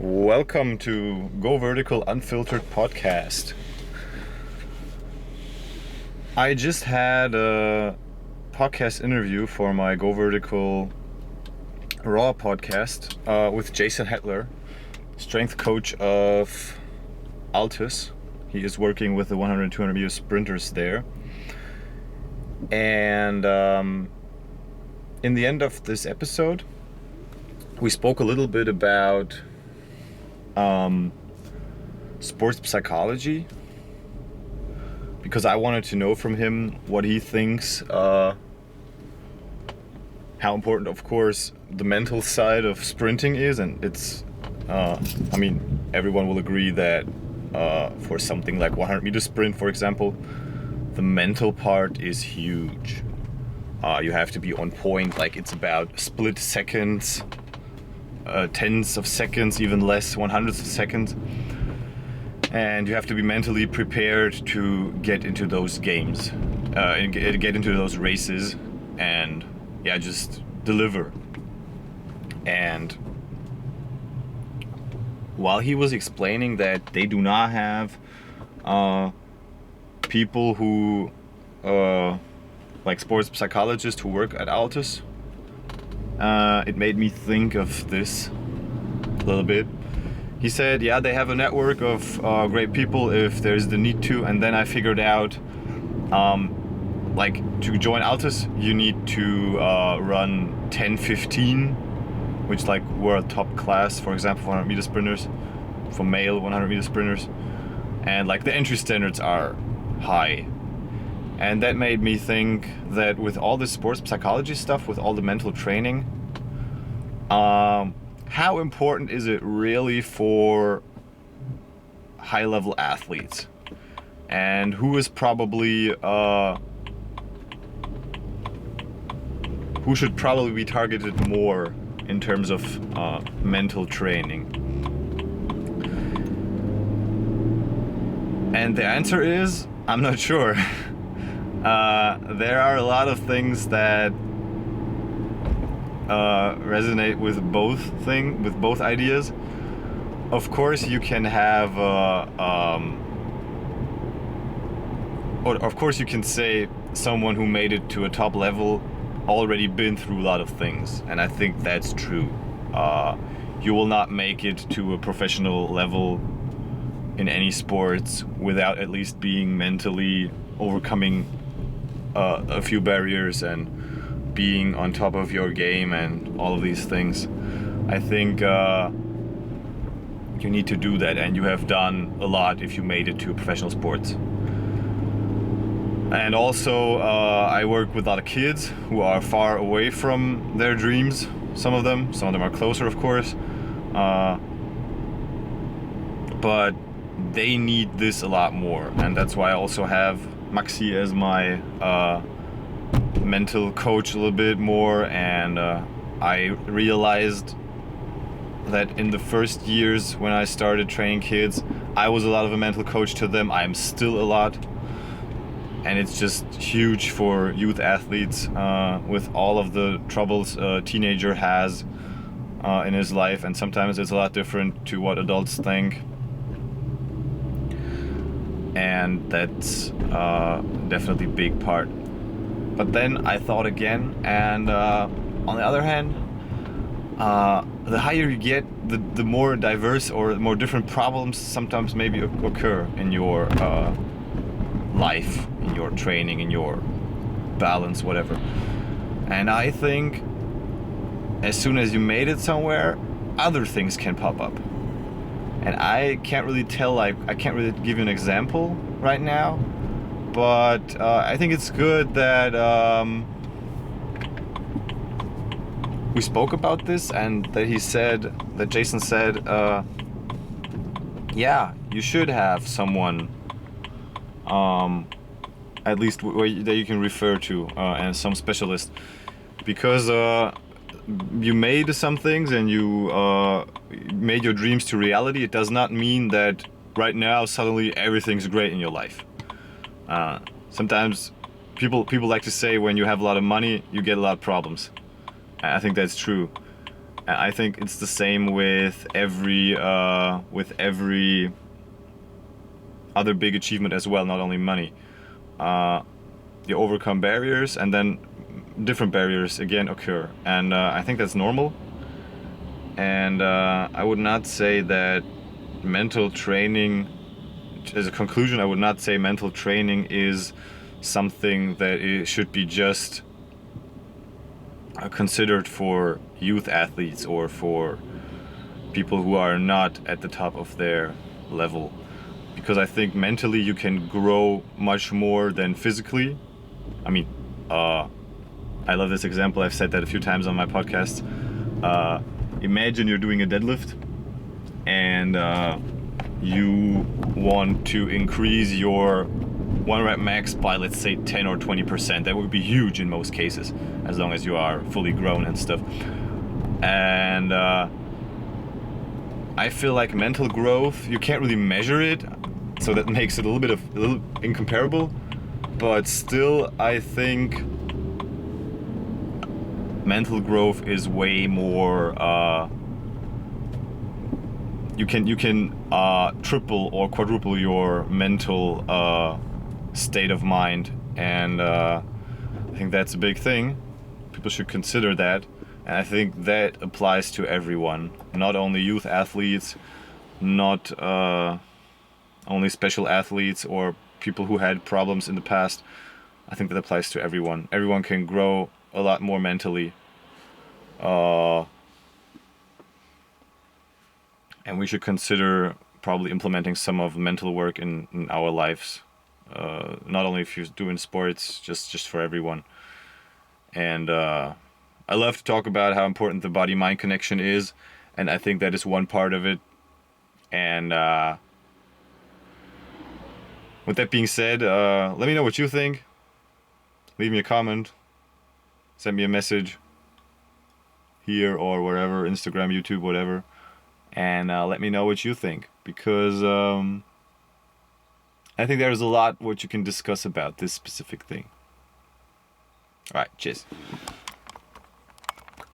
Welcome to Go Vertical Unfiltered podcast. I just had a podcast interview for my Go Vertical Raw podcast with Jason Hettler, strength coach of Altus. He is working with the 100 and 200 meter sprinters there. And in the end of this episode, we spoke a little bit about sports psychology, because I wanted to know from him what he thinks, how important, of course, the mental side of sprinting is. And it's, everyone will agree that for something like 100 meter sprint, for example, the mental part is huge. You have to be on point, like it's about split seconds, tenths of seconds, even less, 100ths of seconds. And you have to be mentally prepared to get into those games, and get into those races, and just deliver. And while he was explaining that they do not have people who, like sports psychologists who work at Altus, it made me think of this a little bit. He said, they have a network of great people if there's the need to. And then I figured out, to join Altus, you need to run 10:15, which we're a top class, for example, 100 meter sprinters, for male 100 meter sprinters. And the entry standards are high. And that made me think that with all this sports psychology stuff, with all the mental training, how important is it really for high-level athletes? And who is probably, who should probably be targeted more in terms of mental training? And the answer is, I'm not sure. There are a lot of things that resonate with both ideas. Of course, you can have, of course, you can say someone who made it to a top level already been through a lot of things, and I think that's true. You will not make it to a professional level in any sports without at least being mentally overcoming a few barriers and being on top of your game and all of these things. I think you need to do that, and you have done a lot if you made it to professional sports. And also, I work with a lot of kids who are far away from their dreams. Some of them are closer, of course, but they need this a lot more. And that's why I also have Maxi as my mental coach a little bit more. And I realized that in the first years when I started training kids, I was a lot of a mental coach to them. I'm still a lot. And it's just huge for youth athletes with all of the troubles a teenager has in his life. And sometimes it's a lot different to what adults think. And that's definitely a big part. But then I thought again, and on the other hand, the higher you get, the more diverse or more different problems sometimes maybe occur in your life, in your training, in your balance, whatever. And I think as soon as you made it somewhere, other things can pop up. And I can't really tell, I can't really give you an example right now, but I think it's good that we spoke about this, and that Jason said, you should have someone, at least that you can refer to, and some specialist, because you made some things and you made your dreams to reality. It does not mean that right now suddenly everything's great in your life. Sometimes people like to say when you have a lot of money, you get a lot of problems. I think that's true. And I think it's the same with every other big achievement as well, not only money. You overcome barriers, and then different barriers again occur, and I think that's normal. And I would not say that mental training, as a conclusion, I would not say mental training is something that it should be just considered for youth athletes or for people who are not at the top of their level. Because I think mentally you can grow much more than physically. I mean, I love this example. I've said that a few times on my podcast. Imagine you're doing a deadlift and you want to increase your 1 rep max by, let's say, 10 or 20%. That would be huge in most cases, as long as you are fully grown and stuff. And I feel like mental growth, you can't really measure it, so that makes it a little incomparable. But still, I think mental growth is way more. You can triple or quadruple your mental state of mind, and I think that's a big thing. People should consider that, and I think that applies to everyone, not only youth athletes, not only special athletes or people who had problems in the past. I think that applies to everyone. Everyone can grow a lot more mentally. And we should consider probably implementing some of mental work in our lives. Not only if you're doing sports, just for everyone. And I love to talk about how important the body-mind connection is, and I think that is one part of it. And with that being said, let me know what you think. Leave me a comment. Send me a message here or wherever, Instagram, YouTube, whatever. And let me know what you think, because I think there's a lot what you can discuss about this specific thing. All right, cheers.